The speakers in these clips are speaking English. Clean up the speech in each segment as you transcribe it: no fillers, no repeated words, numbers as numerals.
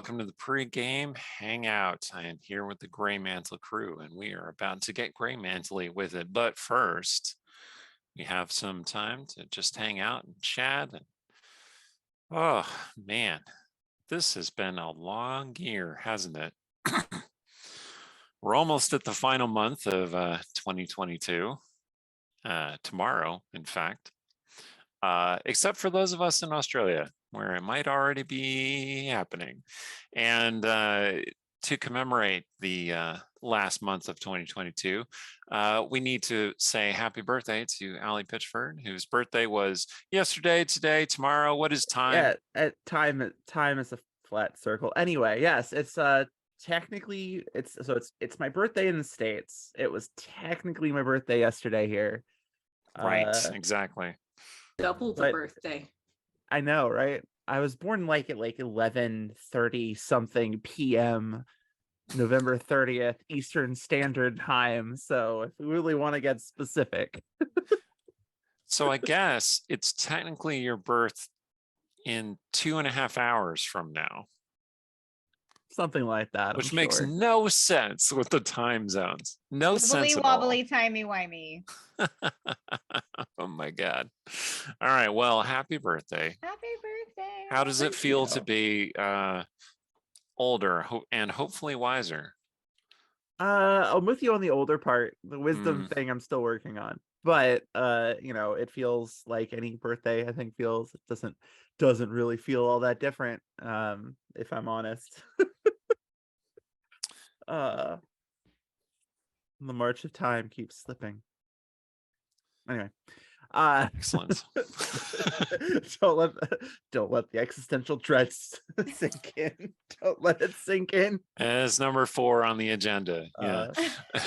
welcome to the pregame hangout. I am here with the Greymantle crew, and we are about to get Greymantle with it. But first, we have some time to just hang out and chat. And, oh man, this has been a long year, hasn't it? We're almost at the final month of 2022. Tomorrow, in fact, except for those of us in Australia, where it might already be happening. And to commemorate the last month of 2022, we need to say happy birthday to Allie Pitchford, whose birthday was yesterday, today, tomorrow. What is time? Yeah, at time is a flat circle. Anyway, yes, it's technically it's my birthday in the States. It was technically my birthday yesterday here. Right, exactly. Double the birthday. I know, right? I was born like at 11:30 something p.m. November 30th Eastern Standard Time. So if we really want to get specific. So I guess it's technically your birth in 2.5 hours from now. Something like that. Which makes no sense with the time zones. No sense at wobbly, timey-wimey. Oh my God. All right. Well, happy birthday. Happy birthday. How does it feel to be older and hopefully wiser? I'm with you on the older part. The wisdom thing I'm still working on. But it feels like any birthday, I think feels. It doesn't really feel all that different, if I'm honest. The march of time keeps slipping. Anyway, excellent. don't let the existential dread sink in. Don't let it sink in. As number 4 on the agenda. Yeah.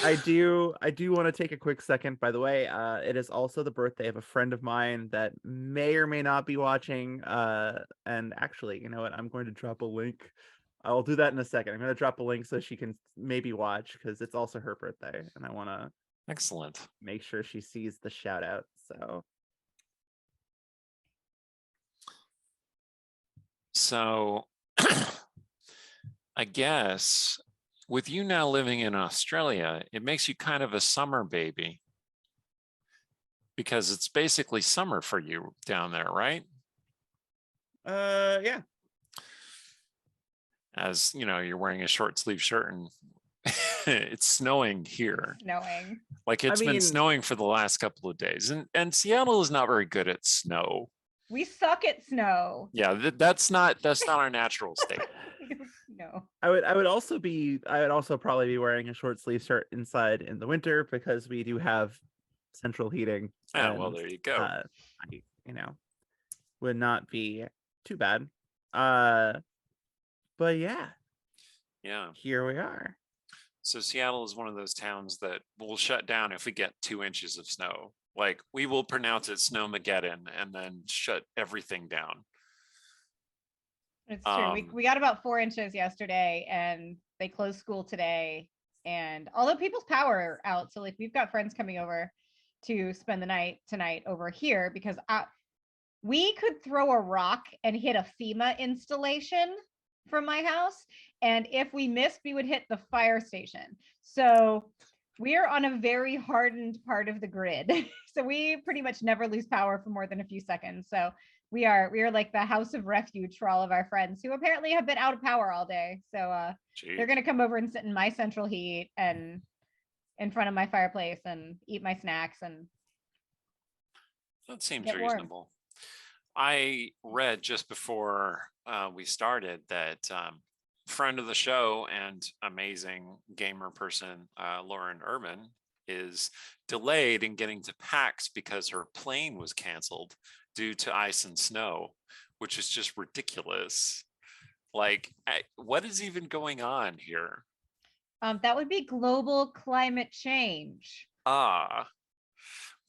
I do want to take a quick second, by the way. It is also the birthday of a friend of mine that may or may not be watching. And actually, you know what? I'm going to drop a link. I'll do that in a second. I'm going to drop a link so she can maybe watch, because it's also her birthday, and I want to excellent make sure she sees the shout out. So I guess with you now living in Australia, it makes you kind of a summer baby, because it's basically summer for you down there, right? Yeah. As you know, you're wearing a short sleeve shirt and it's snowing here. Snowing. Like it's been snowing for the last couple of days. And Seattle is not very good at snow. We suck at snow. Yeah, that's not our natural state. No. I would also probably be wearing a short sleeve shirt inside in the winter, because we do have central heating. Yeah, well, there you go. Would not be too bad. But yeah, here we are. So Seattle is one of those towns that will shut down if we get 2 inches of snow. Like, we will pronounce it Snowmageddon and then shut everything down. It's true. We got about 4 inches yesterday, and they closed school today. And although people's power are out, so like we've got friends coming over to spend the night tonight over here, because we could throw a rock and hit a FEMA installation from my house, and if we missed, we would hit the fire station. So we are on a very hardened part of the grid. So we pretty much never lose power for more than a few seconds. So we are like the house of refuge for all of our friends who apparently have been out of power all day. So they're gonna come over and sit in my central heat and in front of my fireplace and eat my snacks, and that seems reasonable. I read just before we started that friend of the show and amazing gamer person, Lauren Urban, is delayed in getting to PAX because her plane was canceled due to ice and snow, which is just ridiculous. Like, what is even going on here? That would be global climate change.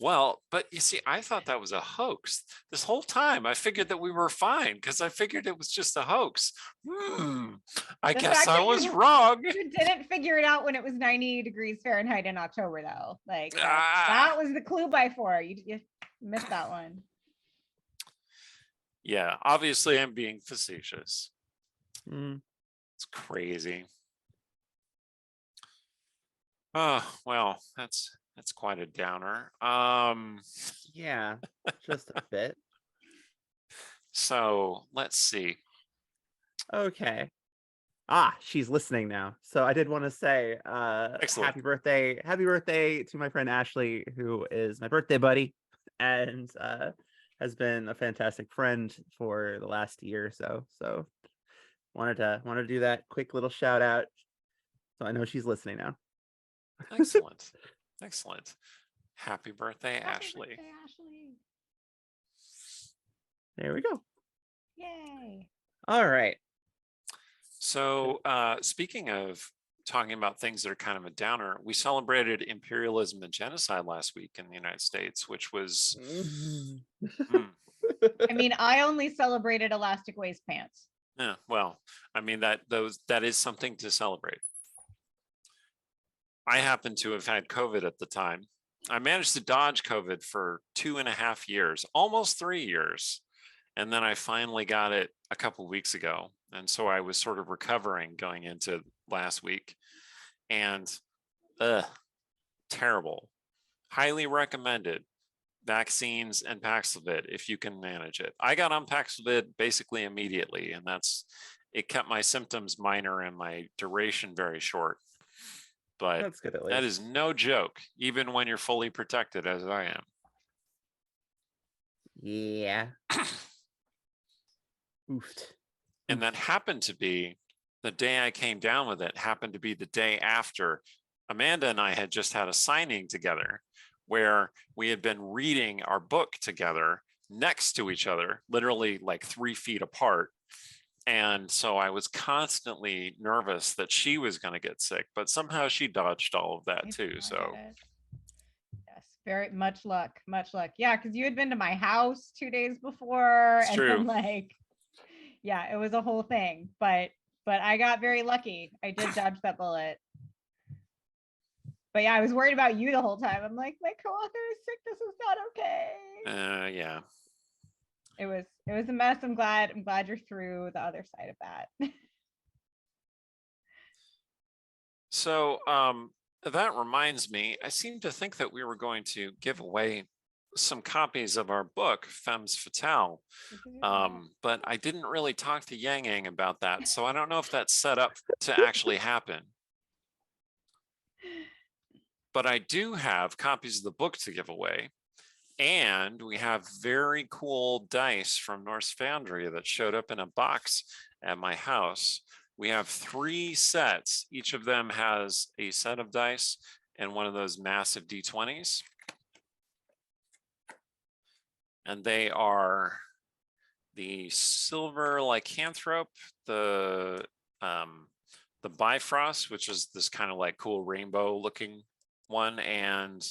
Well, but you see, I thought that was a hoax this whole time. I figured that we were fine because I figured it was just a hoax. I guess I was wrong. You didn't figure it out when it was 90 degrees Fahrenheit in October, though. Like that was the clue by 4. You missed that one. Yeah, obviously I'm being facetious. It's crazy. Oh, well, that's quite a downer. Yeah, just a bit. So let's see. Okay. She's listening now. So I did want to say Excellent. happy birthday to my friend Ashley, who is my birthday buddy and has been a fantastic friend for the last year or so. So wanted to do that quick little shout out. So I know she's listening now. Excellent. Excellent. Happy birthday, Happy Ashley. birthday, Ashley. There we go. Yay. All right. So speaking of talking about things that are kind of a downer, we celebrated imperialism and genocide last week in the United States, which was I mean, I only celebrated elastic waist pants. yeah, well, I mean that is something to celebrate. I happen to have had COVID at the time. I managed to dodge COVID for 2.5 years, almost 3 years. And then I finally got it a couple of weeks ago. And so I was sort of recovering going into last week. And terrible. Highly recommended. Vaccines and Paxlovid if you can manage it. I got on Paxlovid basically immediately, and it kept my symptoms minor and my duration very short. But that's good at least. That is no joke, even when you're fully protected as I am. Yeah. Oofed. And that happened to be the day I came down with it, happened to be the day after Amanda and I had just had a signing together where we had been reading our book together next to each other, literally like 3 feet apart. And so I was constantly nervous that she was going to get sick, but somehow she dodged all of that too. So yes, very much luck. Yeah, because you had been to my house 2 days before, it's and true. then yeah, it was a whole thing. But I got very lucky. I did dodge that bullet. But yeah, I was worried about you the whole time. I'm like, my co-author is sick. This is not okay. Yeah. It was a mess. I'm glad you're through the other side of that. So that reminds me, I seem to think that we were going to give away some copies of our book, Femmes Fatale. But I didn't really talk to Yang Yang about that. So I don't know if that's set up to actually happen. But I do have copies of the book to give away. And we have very cool dice from Norse Foundry that showed up in a box at my house. We have 3 sets. Each of them has a set of dice and one of those massive D20s. And they are the silver lycanthrope, the Bifrost, which is this kind of like cool rainbow looking one, and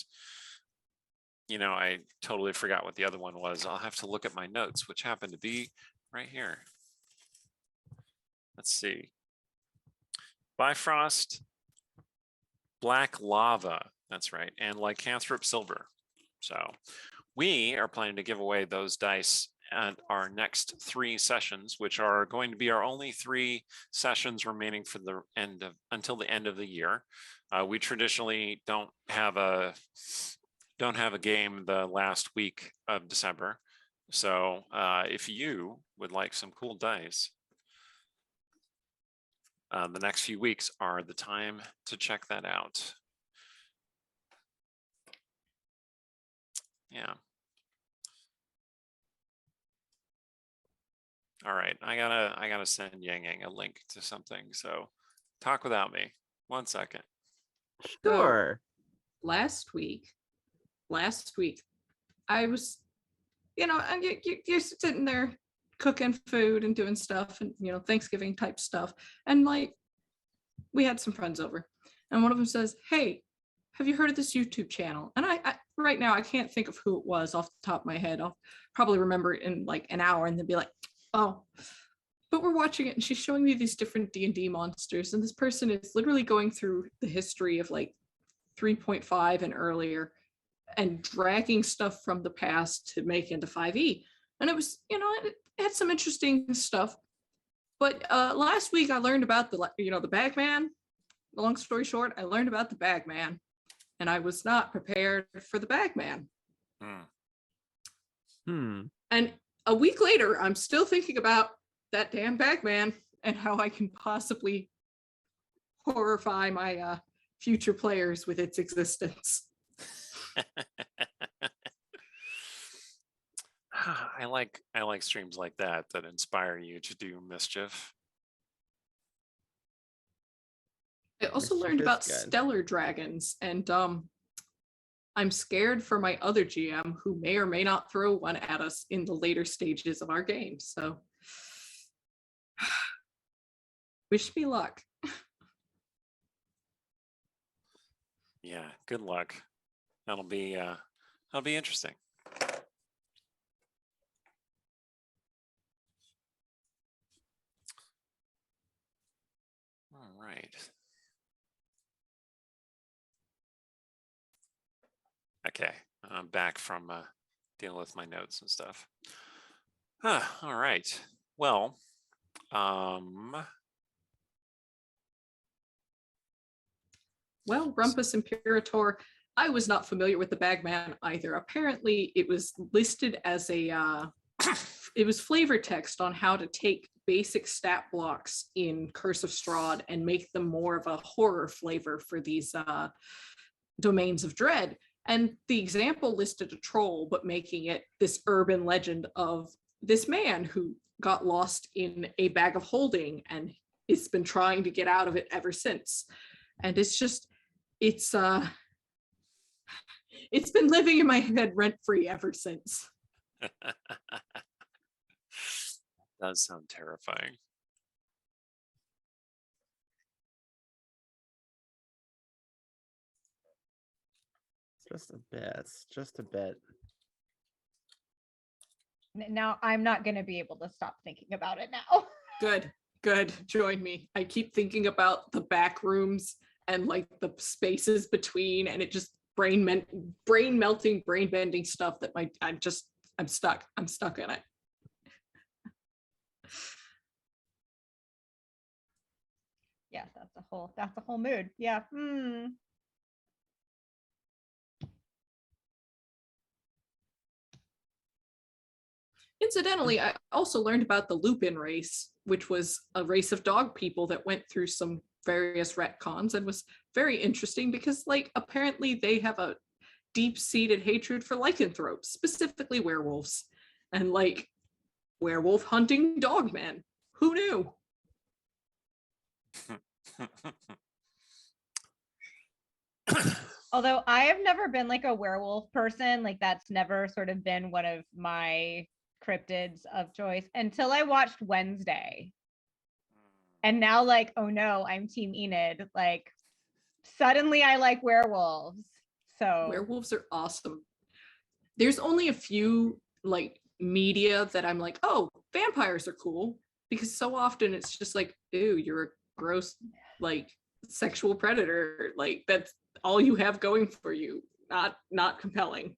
I totally forgot what the other one was. I'll have to look at my notes, which happen to be right here. Let's see. Bifrost, Black Lava, that's right, and Lycanthrope Silver. So we are planning to give away those dice at our next 3 sessions, which are going to be our only 3 sessions remaining for the until the end of the year. We traditionally don't have a game the last week of December. So if you would like some cool dice, the next few weeks are the time to check that out. Yeah. All right, I gotta send Yang Yang a link to something. So talk without me. 1 second. Sure. So, last week, I was, and you're sitting there cooking food and doing stuff and, Thanksgiving type stuff. And we had some friends over and one of them says, "Hey, have you heard of this YouTube channel?" And I right now, I can't think of who it was off the top of my head. I'll probably remember it in like an hour and then be like, oh, but we're watching it and she's showing me these different D&D monsters. And this person is literally going through the history of like 3.5 and earlier and dragging stuff from the past to make into 5e. And it was, it had some interesting stuff. But last week I learned about the Bagman. Long story short, I learned about the Bagman, and I was not prepared for the Bagman. And a week later, I'm still thinking about that damn Bagman and how I can possibly horrify my future players with its existence. I like streams like that inspire you to do mischief. I also Mischief learned is about good. stellar dragons, and I'm scared for my other GM who may or may not throw one at us in the later stages of our game. So wish me luck. Yeah, good luck. That'll be interesting. All right. Okay, I'm back from dealing with my notes and stuff. All right. Well, Well, Rumpus Imperator, I was not familiar with the Bagman either. Apparently, it was listed as a, it was flavor text on how to take basic stat blocks in Curse of Strahd and make them more of a horror flavor for these domains of dread. And the example listed a troll, but making it this urban legend of this man who got lost in a bag of holding and has been trying to get out of it ever since. And it's been living in my head rent-free ever since. that does sound terrifying. Just a bit. Now I'm not going to be able to stop thinking about it now. Good. Join me. I keep thinking about the back rooms and like the spaces between, and it just brain melting, brain bending stuff that I'm stuck in it. Yeah, that's a whole mood. Yeah. Incidentally, I also learned about the Lupin race, which was a race of dog people that went through some various retcons and was very interesting because, like, apparently they have a deep-seated hatred for lycanthropes, specifically werewolves, and like werewolf hunting dogmen. Who knew? Although I have never been like a werewolf person, like that's never sort of been one of my cryptids of choice until I watched Wednesday. And now, like, oh no, I'm Team Enid. Like, suddenly I like werewolves. So werewolves are awesome. There's only a few like media that I'm like, oh, vampires are cool, because so often it's just like, ew, you're a gross like sexual predator. Like that's all you have going for you. Not compelling.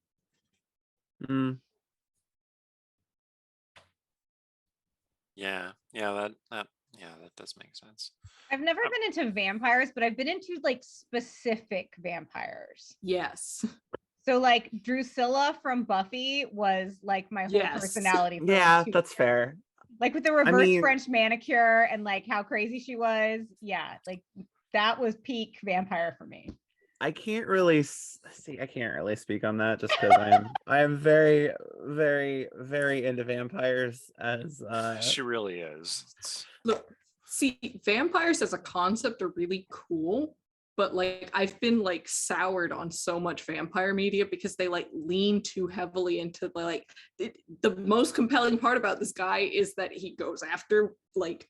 Yeah, that does make sense. I've never been into vampires, but I've been into like specific vampires. Yes. So like Drusilla from Buffy was like my whole personality. Yeah, that's fair. Like with the reverse French manicure and like how crazy she was. Yeah, like that was peak vampire for me. I can't really speak on that just because I am very, very, very into vampires as she really is. Look, see, vampires as a concept are really cool, but like I've been like soured on so much vampire media because they like lean too heavily into the most compelling part about this guy is that he goes after like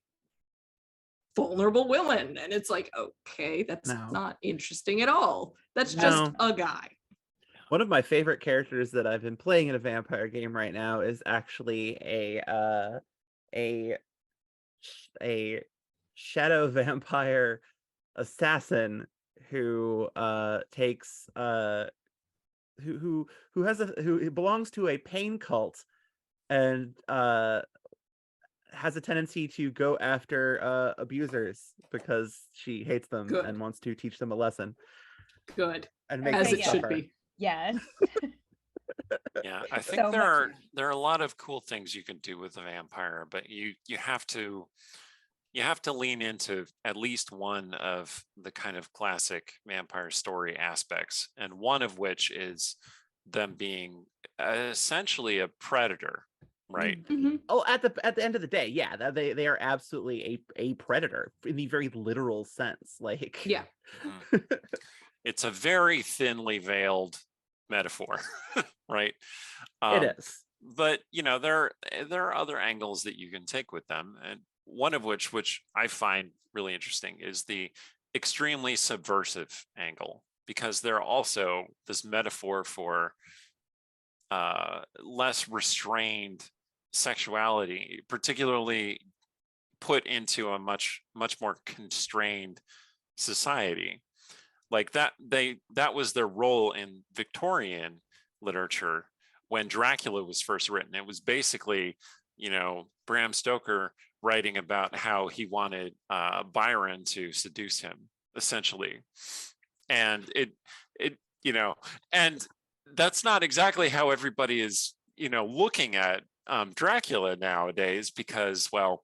vulnerable women, and it's like, okay, that's not interesting at all. That's just a guy. One of my favorite characters that I've been playing in a vampire game right now is actually a shadow vampire assassin who takes who belongs to a pain cult, and has a tendency to go after abusers because she hates them Good. and wants to teach them a lesson Good. and make As them it should suffer. be. Yes. Yeah, I think So there much are a lot of cool things you can do with a vampire, but you have to lean into at least one of the kind of classic vampire story aspects, and one of which is them being essentially a predator, right? Mhm. Oh, at the end of the day, yeah, they are absolutely a predator in the very literal sense. Like, Yeah. Mhm. It's a very thinly veiled metaphor, right? it is. But there are other angles that you can take with them, and one of which I find really interesting is the extremely subversive angle, because they're also this metaphor for less restrained sexuality, particularly put into a much more constrained society. Like that was their role in Victorian literature when Dracula was first written. It was basically, Bram Stoker writing about how he wanted Byron to seduce him, essentially. And and that's not exactly how everybody is, looking at Dracula nowadays, because, well,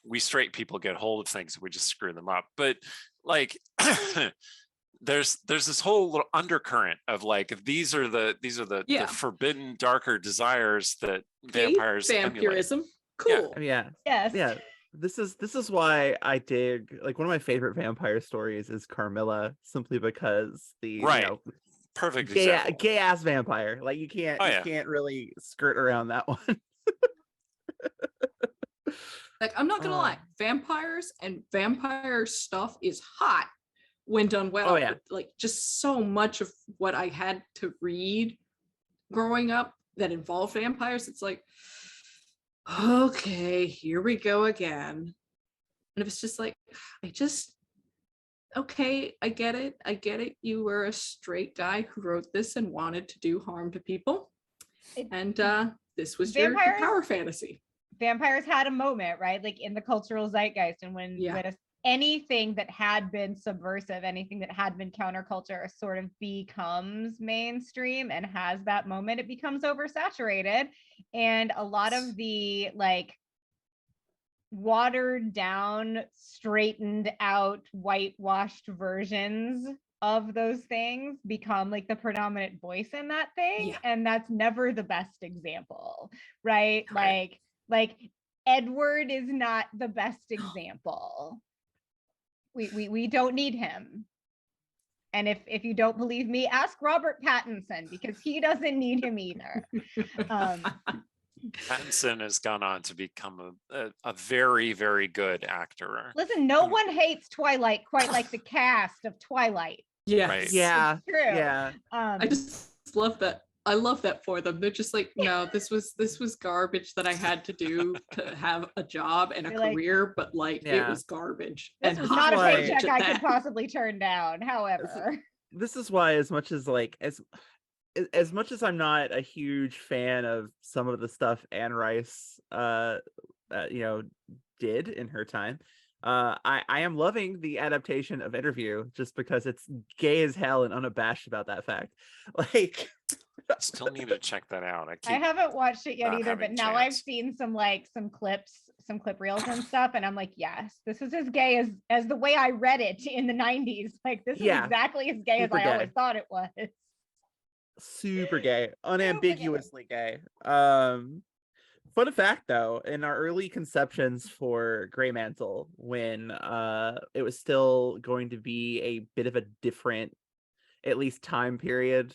we straight people get hold of things and we just screw them up. But like there's this whole little undercurrent of like, these are the Yeah. forbidden, darker desires that Gay vampires emulate. vampirism. Cool. Yeah. Yes. Yeah. This is why I dig, like, one of my favorite vampire stories is Carmilla, simply because the Right. Perfect gay example. gay ass vampire. Like, you can't Oh, you yeah. can't really skirt around that one. Like, I'm not gonna Oh. lie, vampires and vampire stuff is hot when done well. Oh, yeah. But, like, just so much of what I had to read growing up that involved vampires, it's like, okay, here we go again. And it was just like, okay, I get it. You were a straight guy who wrote this and wanted to do harm to people. And this was your power fantasy. Vampires had a moment, right? Like in the cultural zeitgeist, and when anything that had been subversive, anything that had been counterculture sort of becomes mainstream and has that moment, it becomes oversaturated. And a lot of the like watered down, straightened out, whitewashed versions of those things become like the predominant voice in that thing. And that's never the best example, right? Like Edward is not the best example. We don't need him. And if you don't believe me, ask Robert Pattinson, because he doesn't need him either. Pattinson has gone on to become a very, very good actor. Listen, no one hates Twilight quite like the cast of Twilight. Yes. Right. Yeah. It's true. Yeah. I just love that. I love that for them. They're just like, no, this was garbage that I had to do to have a job and a career, but like it was garbage. This was not a paycheck I could possibly turn down. However, this is why, as much as much as I'm not a huge fan of some of the stuff Anne Rice did in her time, I am loving the adaptation of Interview, just because it's gay as hell and unabashed about that fact. Like, still need to check that out. I haven't watched it yet either, but now I've seen some clip reels and stuff, and I'm like, yes, this is as gay as the way I read it in the 90s. Like, this is exactly as gay as I always thought it was. Super gay, unambiguously gay. Fun fact though, in our early conceptions for Greymantle, when it was still going to be a bit of a different, at least time period,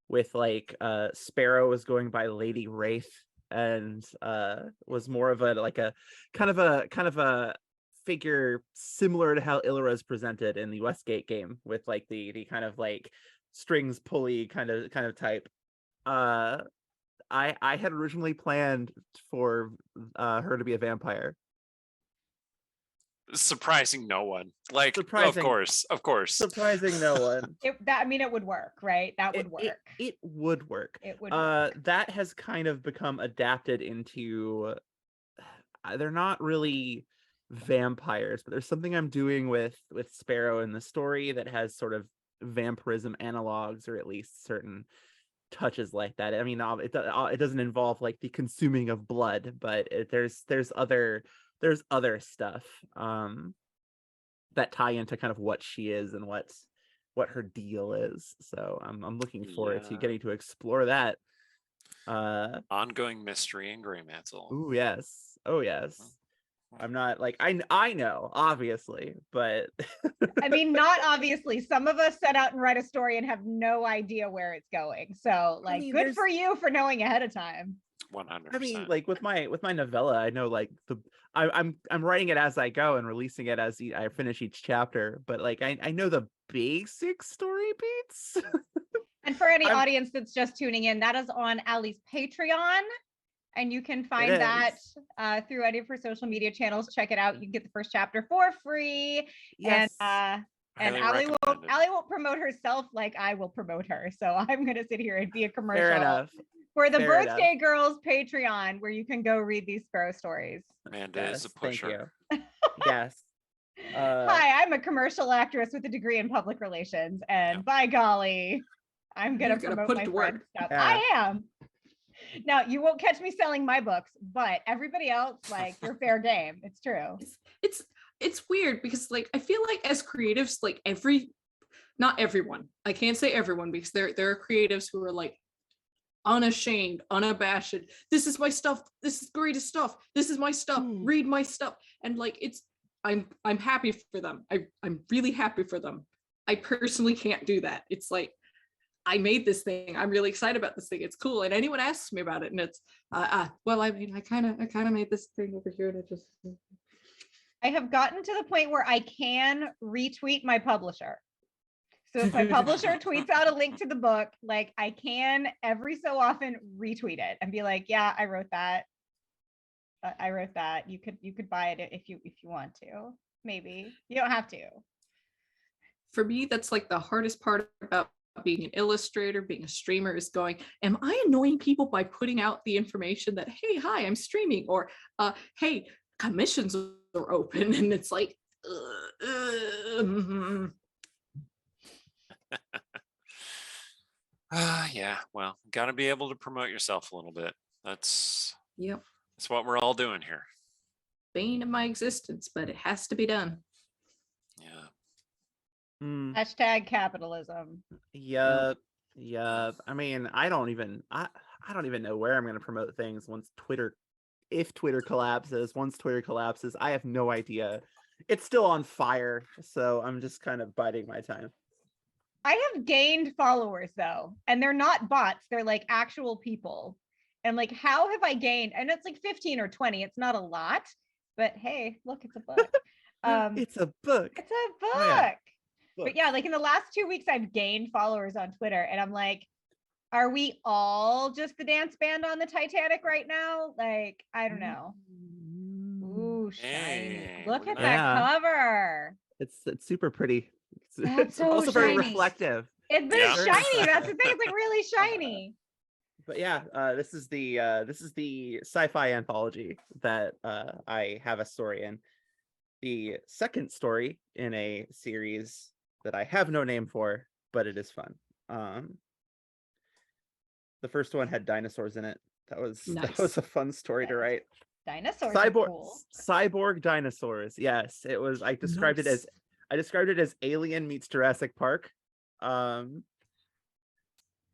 with like Sparrow was going by Lady Wraith, and was more of a kind of a figure similar to how Illyra is presented in the Westgate game, with like the kind of like strings pulley kind of type. I had originally planned for her to be a vampire. Surprising no one. Like, of course. Surprising no one. It would work, right? That would work. It would work. It would work. That has kind of become adapted into they're not really vampires, but there's something I'm doing with Sparrow in the story that has sort of vampirism analogs, or at least certain touches like that. I mean, it doesn't involve like the consuming of blood, but there's other stuff that tie into kind of what she is and what her deal is. So I'm looking forward to getting to explore that. Ongoing mystery in Greymantle. Oh yes. Oh yes. I'm not like I know, obviously, but I mean, not obviously. Some of us set out and write a story and have no idea where it's going. So, like, good for you for knowing ahead of time. 100%. I mean, like with my novella, I know like I'm writing it as I go and releasing it as I finish each chapter. But like I know the basic story beats. And for any audience that's just tuning in, that is on Allie's Patreon. And you can find that through any of her social media channels. Check it out. You can get the first chapter for free. Yes. And Allie won't promote herself like I will promote her. So I'm going to sit here and be a commercial. Fair enough. For the Birthday Girls Patreon, where you can go read these Sparrow stories. Amanda is a pusher. Thank you. Yes. Hi, I'm a commercial actress with a degree in public relations. And by golly, I'm going to promote my friend's stuff. Yeah. I am. Now, you won't catch me selling my books, but everybody else, like, you're fair game. It's true. It's weird because, like, I feel like as creatives, like not everyone, I can't say everyone, because there are creatives who are like unashamed, unabashed. This is my stuff. This is greatest stuff. This is my stuff. Read my stuff. And like, I'm happy for them. I'm really happy for them. I personally can't do that. It's like, I made this thing. I'm really excited about this thing. It's cool. And anyone asks me about it, and it's, well, I mean, I kind of made this thing over here, and I have gotten to the point where I can retweet my publisher. So if my publisher tweets out a link to the book, like, I can every so often retweet it and be like, yeah, I wrote that. I wrote that. You could buy it if you want to. Maybe you don't have to. For me, that's like the hardest part about being an illustrator, being a streamer, is going, am I annoying people by putting out the information that, hey, hi, I'm streaming, or hey, commissions are open, and it's like yeah, well, got to be able to promote yourself a little bit. That's what we're all doing here. Bane of my existence, but it has to be done. Yeah. Hashtag capitalism. Yup. I mean, I don't even know where I'm going to promote things if Twitter collapses. Once Twitter collapses, I have no idea. It's still on fire, so I'm just kind of biding my time. I have gained followers though, and they're not bots. They're like actual people. And like, how have I gained? And it's like 15 or 20. It's not a lot, but hey, look, it's a book. It's a book. It's a book. Oh, yeah. But yeah, like in the last 2 weeks, I've gained followers on Twitter, and I'm like, are we all just the dance band on the Titanic right now? Like, I don't know. Ooh, shiny. Hey, look at that cover. It's super pretty. It's so also shiny. very reflective. It's shiny. That's the thing. It's like really shiny. But yeah, this is the sci-fi anthology that I have a story in. The second story in a series that I have no name for, but it is fun. The first one had dinosaurs in it. That was a fun story to write. Dinosaurs are cool. Cyborg dinosaurs. Yes, it was. I described it as Alien meets Jurassic Park.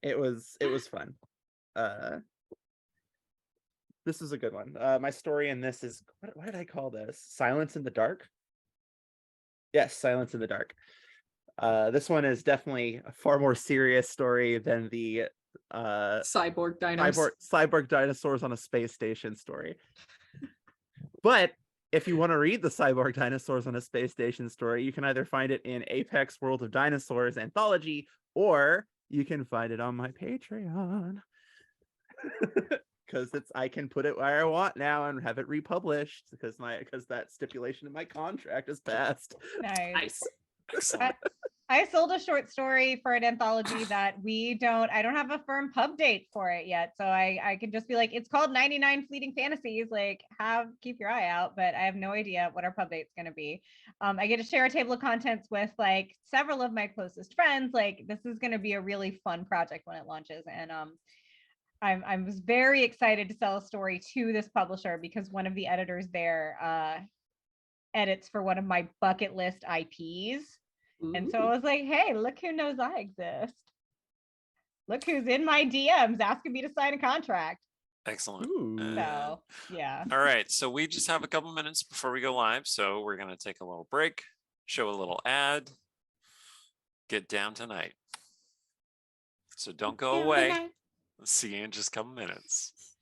It was fun. This is a good one. My story in this is, what did I call this? Silence in the Dark? Yes, Silence in the Dark. This one is definitely a far more serious story than the cyborg dinosaurs on a space station story. But if you want to read the cyborg dinosaurs on a space station story, you can either find it in Apex World of Dinosaurs anthology, or you can find it on my Patreon. Because I can put it where I want now and have it republished because that stipulation in my contract is passed. Nice. Excellent. I sold a short story for an anthology that I don't have a firm pub date for it yet. So I can just be like, it's called 99 Fleeting Fantasies. Like, keep your eye out, but I have no idea what our pub date's going to be. I get to share a table of contents with like several of my closest friends. Like, this is going to be a really fun project when it launches. And I was very excited to sell a story to this publisher because one of the editors there edits for one of my bucket list IPs. And so I was like, hey, look who knows I exist. Look who's in my DMs asking me to sign a contract. Excellent. So, yeah. All right. So we just have a couple minutes before we go live. So we're going to take a little break, show a little ad, get down tonight. So don't go away. See you in just a couple minutes.